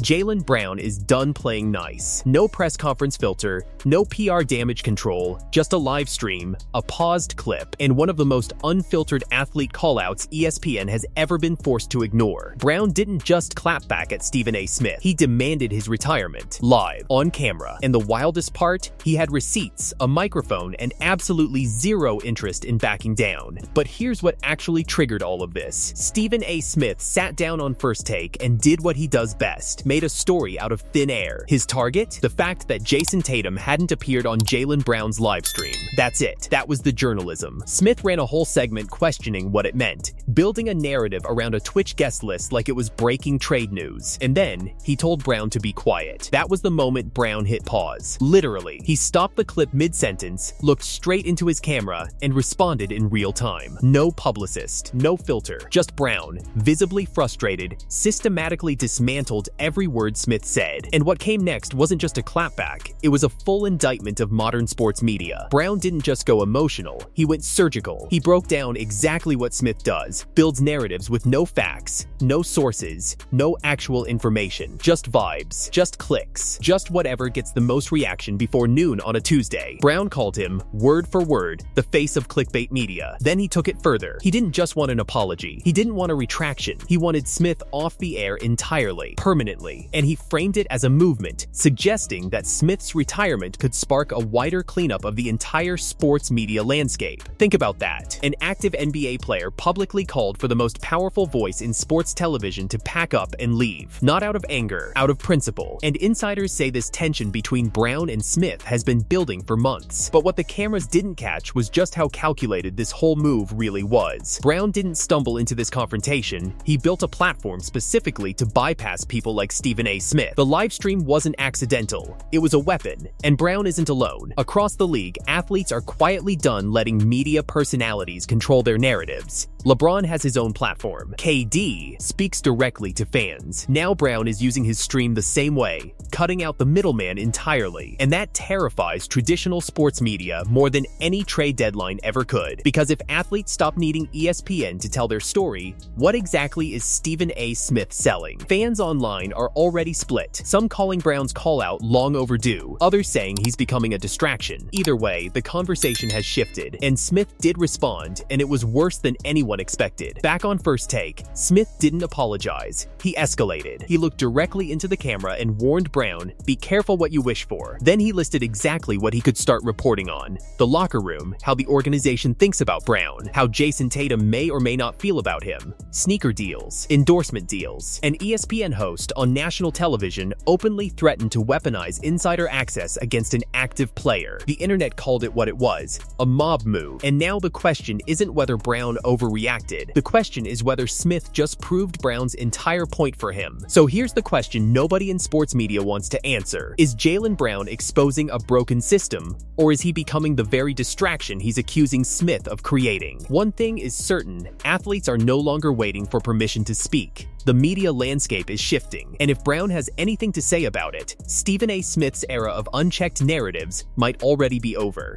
Jaylen Brown is done playing nice. No press conference filter, no PR damage control, just a live stream, a paused clip, and one of the most unfiltered athlete callouts ESPN has ever been forced to ignore. Brown didn't just clap back at Stephen A. Smith, he demanded his retirement, live, on camera. And the wildest part, he had receipts, a microphone, and absolutely zero interest in backing down. But here's what actually triggered all of this. Stephen A. Smith sat down on First Take and did what he does best. Made a story out of thin air. His target? The fact that Jason Tatum hadn't appeared on Jaylen Brown's livestream. That's it. That was the journalism. Smith ran a whole segment questioning what it meant, building a narrative around a Twitch guest list like it was breaking trade news. And then, he told Brown to be quiet. That was the moment Brown hit pause. Literally. He stopped the clip mid-sentence, looked straight into his camera, and responded in real time. No publicist, no filter, just Brown, visibly frustrated, systematically dismantled every word Smith said. And what came next wasn't just a clapback, it was a full indictment of modern sports media. Brown didn't just go emotional, he went surgical. He broke down exactly what Smith does, builds narratives with no facts, no sources, no actual information, just vibes, just clicks, just whatever gets the most reaction before noon on a Tuesday. Brown called him, word for word, the face of clickbait media. Then he took it further. He didn't just want an apology, he didn't want a retraction, he wanted Smith off the air entirely, permanently. And he framed it as a movement, suggesting that Smith's retirement could spark a wider cleanup of the entire sports media landscape. Think about that. An active NBA player publicly called for the most powerful voice in sports television to pack up and leave. Not out of anger, out of principle. And insiders say this tension between Brown and Smith has been building for months. But what the cameras didn't catch was just how calculated this whole move really was. Brown didn't stumble into this confrontation, he built a platform specifically to bypass people like Stephen A. Smith. The livestream wasn't accidental, it was a weapon. And Brown isn't alone. Across the league, athletes are quietly done letting media personalities control their narratives. LeBron has his own platform. KD speaks directly to fans. Now Brown is using his stream the same way, cutting out the middleman entirely. And that terrifies traditional sports media more than any trade deadline ever could. Because if athletes stop needing ESPN to tell their story, what exactly is Stephen A. Smith selling? Fans online are already split, some calling Brown's call-out long overdue, others saying he's becoming a distraction. Either way, the conversation has shifted, and Smith did respond, and it was worse than anyone expected. Back on First Take, Smith didn't apologize. He escalated. He looked directly into the camera and warned Brown, "Be careful what you wish for." Then he listed exactly what he could start reporting on. The locker room, how the organization thinks about Brown, how Jason Tatum may or may not feel about him, sneaker deals, endorsement deals. An ESPN host on national television openly threatened to weaponize insider access against an active player. The internet called it what it was, a mob move. And now the question isn't whether Brown overreacted. The question is whether Smith just proved Brown's entire point for him. So here's the question nobody in sports media wants to answer. Is Jaylen Brown exposing a broken system, or is he becoming the very distraction he's accusing Smith of creating? One thing is certain, athletes are no longer waiting for permission to speak. The media landscape is shifting, and if Brown has anything to say about it, Stephen A. Smith's era of unchecked narratives might already be over.